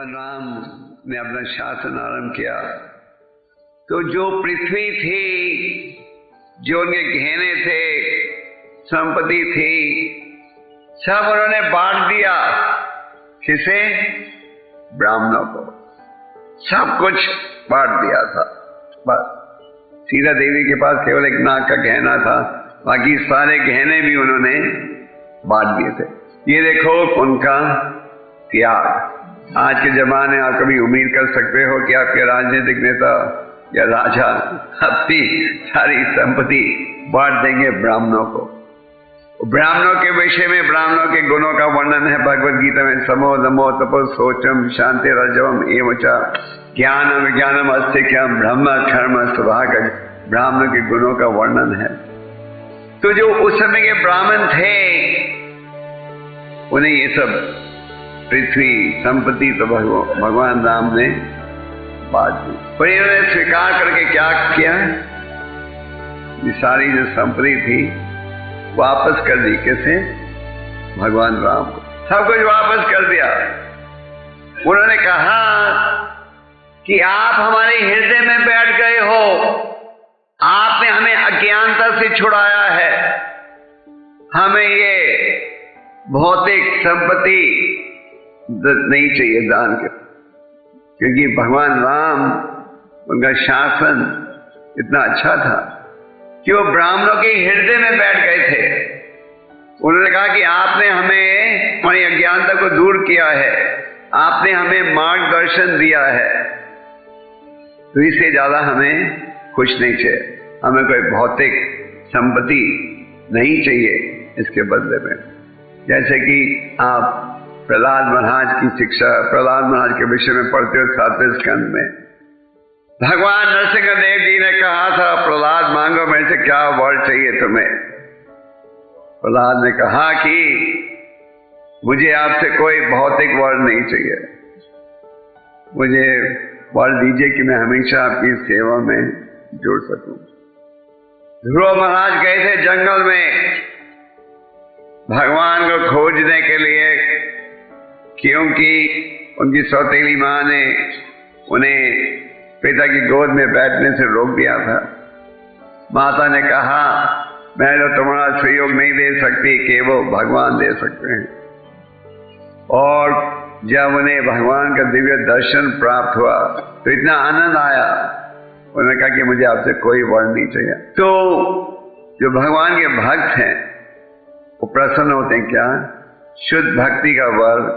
भगवान राम ने अपना शासन आरंभ किया तो जो पृथ्वी थी, जो उनके गहने थे, संपत्ति थी, सब उन्होंने बांट दिया। किसे? ब्राह्मणों को। सब कुछ बांट दिया था। बस सीता देवी के पास केवल एक नाक का गहना था, बाकी सारे गहने भी उन्होंने बांट दिए थे। ये देखो उनका त्याग। आज के जमाने आप कभी उम्मीद कर सकते हो कि आपके राजनीतिक नेता या राजा अपनी सारी संपत्ति बांट देंगे ब्राह्मणों को? ब्राह्मणों के विषय में, ब्राह्मणों के गुणों का वर्णन है भगवद गीता में। समो दमो तपो शौचम शांति रजवम एवं च ज्ञानम विज्ञानम अस्तिक्यम ब्रह्म कर्म सुभाग। ब्राह्मणों के गुणों का वर्णन है। तो जो उस समय के ब्राह्मण थे उन्हें ये सब पृथ्वी संपत्ति तो भगवान राम ने बांट दी। पर इन्होंने स्वीकार करके क्या किया? ये सारी जो संपत्ति थी वापस कर दी। कैसे? भगवान राम को सब कुछ वापस कर दिया। उन्होंने कहा कि आप हमारे हृदय में बैठ गए हो, आपने हमें अज्ञानता से छुड़ाया है, हमें ये भौतिक संपत्ति नहीं चाहिए दान के। क्योंकि भगवान राम, उनका शासन इतना अच्छा था कि वो ब्राह्मणों के हृदय में बैठ गए थे। उन्होंने कहा कि आपने हमें हमारी अज्ञानता को दूर किया है, आपने हमें मार्गदर्शन दिया है, तो इससे ज्यादा हमें कुछ नहीं चाहिए। हमें कोई भौतिक संपत्ति नहीं चाहिए इसके बदले में। जैसे कि आप प्रहलाद महाराज की शिक्षा, प्रहलाद महाराज के विषय में पढ़ते हो 7वें स्कंद में। भगवान नरसिंहदेव जी ने कहा था, प्रहलाद मांगो मेरे से क्या वर चाहिए तुम्हें। प्रहलाद ने कहा कि मुझे आपसे कोई भौतिक वर नहीं चाहिए, मुझे वर दीजिए कि मैं हमेशा आपकी सेवा में जुड़ सकूं। ध्रुव महाराज गए थे जंगल में भगवान को खोजने के लिए, क्योंकि उनकी सौतेली मां ने उन्हें पिता की गोद में बैठने से रोक दिया था। माता ने कहा मैं तो तुम्हारा सहयोग नहीं दे सकती, केवल भगवान दे सकते हैं। और जब उन्हें भगवान का दिव्य दर्शन प्राप्त हुआ तो इतना आनंद आया, उन्होंने कहा कि मुझे आपसे कोई वर नहीं चाहिए। तो जो भगवान के भक्त हैं वो प्रसन्न होते हैं क्या? शुद्ध भक्ति का वर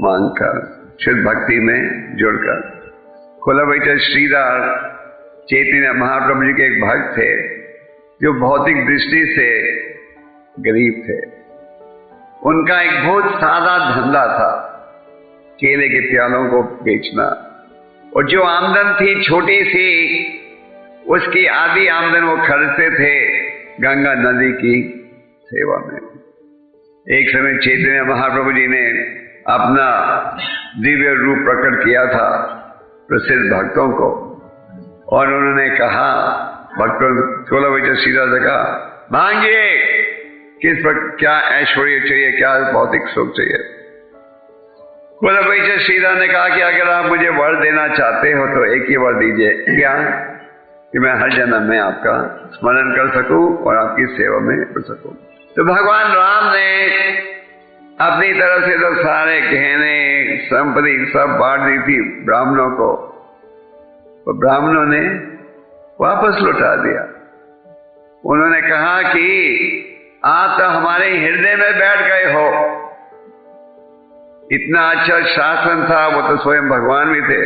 मांगकर, शुद्ध भक्ति में जुड़कर। कुलवैचर श्रीधर चैतन्य महाप्रभु जी के एक भक्त थे जो भौतिक दृष्टि से गरीब थे। उनका एक बहुत सादा धंधा था, केले के प्यालों को बेचना, और जो आमदन थी छोटी सी, उसकी आधी आमदन वो खर्चते थे गंगा नदी की सेवा में। एक समय चैतन्य महाप्रभु जी ने अपना दिव्य रूप प्रकट किया था प्रसिद्ध भक्तों को, और उन्होंने कहा, भक्तों कुलवैचर श्रीधर से कहा, मांगिए किस पर क्या ऐश्वर्य चाहिए, क्या भौतिक सुख चाहिए। कुलवैचर श्रीधर ने कहा कि अगर आप मुझे वर देना चाहते हो तो एक ही वर दीजिए, क्या? कि मैं हर जन्म में आपका स्मरण कर सकूं और आपकी सेवा में जुड़ सकूं। तो भगवान राम ने अपनी तरफ से तो सारे गहने संपत्ति सब बांट दी थी ब्राह्मणों को, तो ब्राह्मणों ने वापस लौटा दिया। उन्होंने कहा कि आप तो हमारे हृदय में बैठ गए हो। इतना अच्छा शासन था, वो तो स्वयं भगवान भी थे,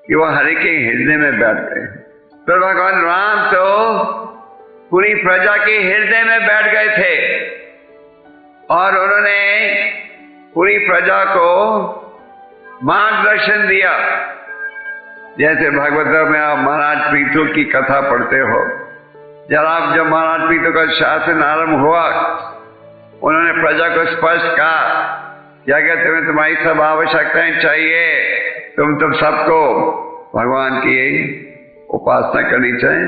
कि वो हर एक के हृदय में बैठ गए। तो भगवान राम तो पूरी प्रजा के हृदय में बैठ गए थे और उन्होंने पूरी प्रजा को मार्गदर्शन दिया। जैसे भगवत में आप महाराज प्रीतु की कथा पढ़ते हो, जब महाराज प्रीतु का शासन आरंभ हुआ, उन्होंने प्रजा को स्पष्ट कहा कि अगर तुम्हें तुम्हारी सब आवश्यकताएं चाहिए, तुम सबको भगवान की उपासना करनी चाहिए,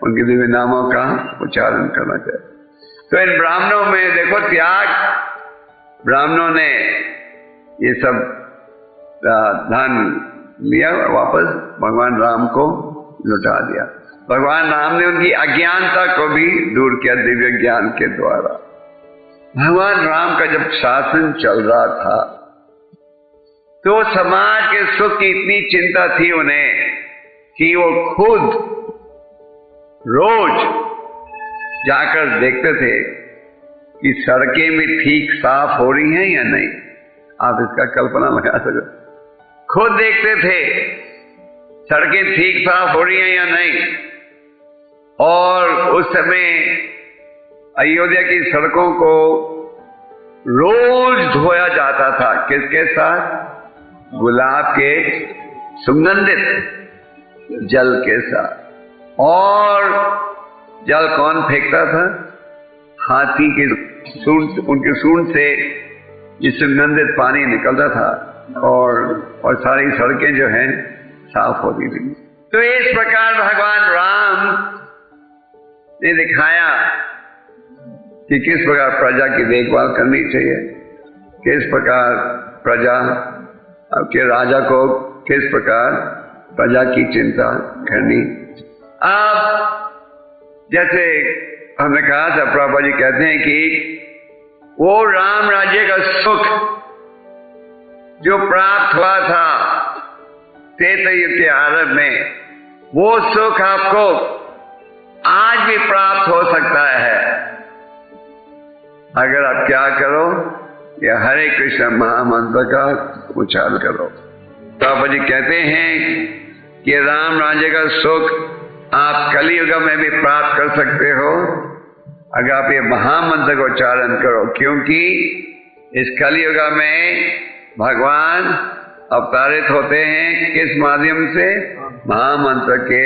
उनके दिव्य नामों का उच्चारण करना चाहिए। तो इन ब्राह्मणों में देखो त्याग, ब्राह्मणों ने ये सब धन लिया और वापस भगवान राम को लौटा दिया। भगवान राम ने उनकी अज्ञानता को भी दूर किया दिव्य ज्ञान के द्वारा। भगवान राम का जब शासन चल रहा था तो समाज के सुख की इतनी चिंता थी उन्हें कि वो खुद रोज जाकर देखते थे कि सड़कें भी ठीक साफ हो रही हैं या नहीं। आप इसका कल्पना लगा सकते, खुद देखते थे सड़कें ठीक साफ हो रही हैं या नहीं। और उस समय अयोध्या की सड़कों को रोज धोया जाता था। किसके साथ? गुलाब के सुगंधित जल के साथ। और जल कौन फेंकता था? हाथी के सूंड, उनके सूंड से ये सुगंधित पानी निकलता था और सारी सड़कें जो हैं साफ होती थी। तो इस प्रकार भगवान राम ने दिखाया कि किस प्रकार प्रजा की देखभाल करनी चाहिए, किस प्रकार प्रजा के राजा को किस प्रकार प्रजा की चिंता करनी। अब जैसे हमने कहा था, प्रभु जी कहते हैं कि वो राम राज्य का सुख जो प्राप्त हुआ था त्रेता युग के आरंभ में, वो सुख आपको आज भी प्राप्त हो सकता है अगर आप क्या करो, या हरे कृष्ण महामंत्र का उच्चारण करो। प्रभु जी कहते हैं कि राम राज्य का सुख आप कलियुग में भी प्राप्त कर सकते हो अगर आप ये महामंत्र का उच्चारण करो, क्योंकि इस कलियुग में भगवान अवतारित होते हैं किस माध्यम से? महामंत्र के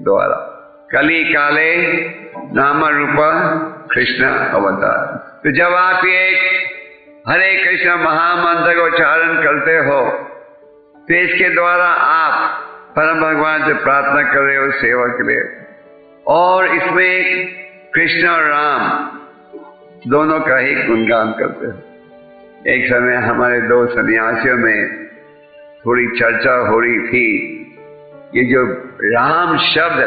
द्वारा। कली काले नाम रूप कृष्ण अवतार। तो जब आप ये हरे कृष्ण महामंत्र का उच्चारण करते हो तो इसके द्वारा आप परम भगवान से प्रार्थना कर रहे हो सेवा के लिए। और इसमें कृष्ण और राम दोनों का ही गुणगान करते हो। एक समय हमारे दो सन्यासियों में थोड़ी चर्चा हो रही थी, ये जो राम शब्द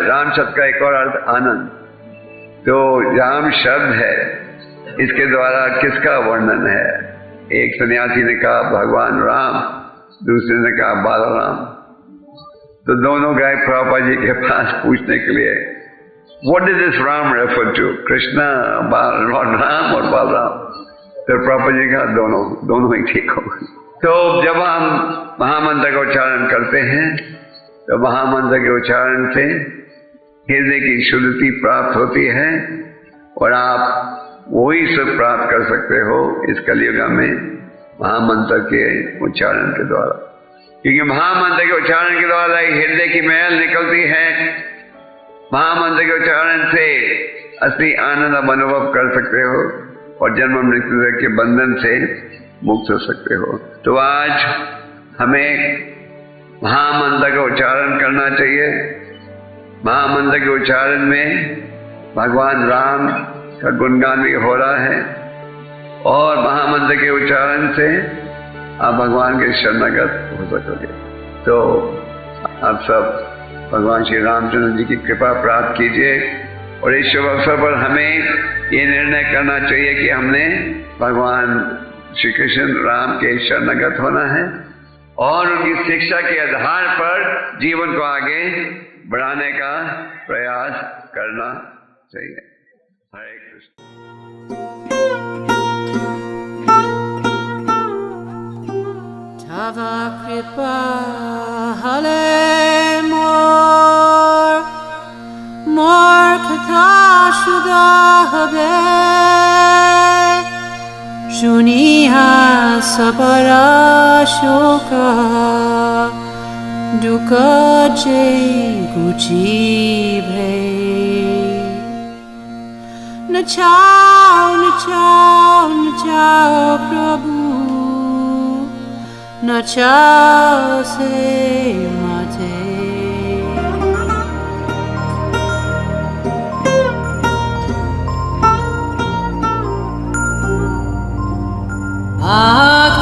का एक और अर्थ आनंद, तो राम शब्द है, इसके द्वारा किसका वर्णन है? एक सन्यासी ने कहा भगवान राम, दूसरे ने कहा बालराम। तो दोनों गए प्रभुपाद जी के पास पूछने के लिए, what does this Ram refer to? Krishna, Ram और बालराम? तो प्रभुपाद जी कहा दोनों ही ठीक हो। तो जब हम महामंत्र का उच्चारण करते हैं तो महामंत्र के उच्चारण से हृदय की शुद्धि प्राप्त होती है और आप वही सुख प्राप्त कर सकते हो इस कलियुग में महामंत्र के उच्चारण के द्वारा। क्योंकि महामंत्र के उच्चारण के द्वारा हृदय की मैल निकलती है। महामंत्र के उच्चारण से असली आनंद आप अनुभव कर सकते हो और जन्म मृत्यु के बंधन से मुक्त हो सकते हो। तो आज हमें महामंत्र का उच्चारण करना चाहिए। महामंत्र के उच्चारण में भगवान राम का गुणगान भी हो रहा है और महामंत्र के उच्चारण से आप भगवान के शरणागत हो सकोगे। तो आप सब भगवान श्री रामचंद्र जी की कृपा प्राप्त कीजिए और इस शुभ अवसर पर हमें ये निर्णय करना चाहिए कि हमने भगवान श्री कृष्ण राम के शरणागत होना है और उनकी शिक्षा के आधार पर जीवन को आगे बढ़ाने का प्रयास करना चाहिए। हरे Krishna. Tava kripa hale mor kata shuda habe shuniha sabara shoka duka je guji bhe nachao prabhu nachao se mate ah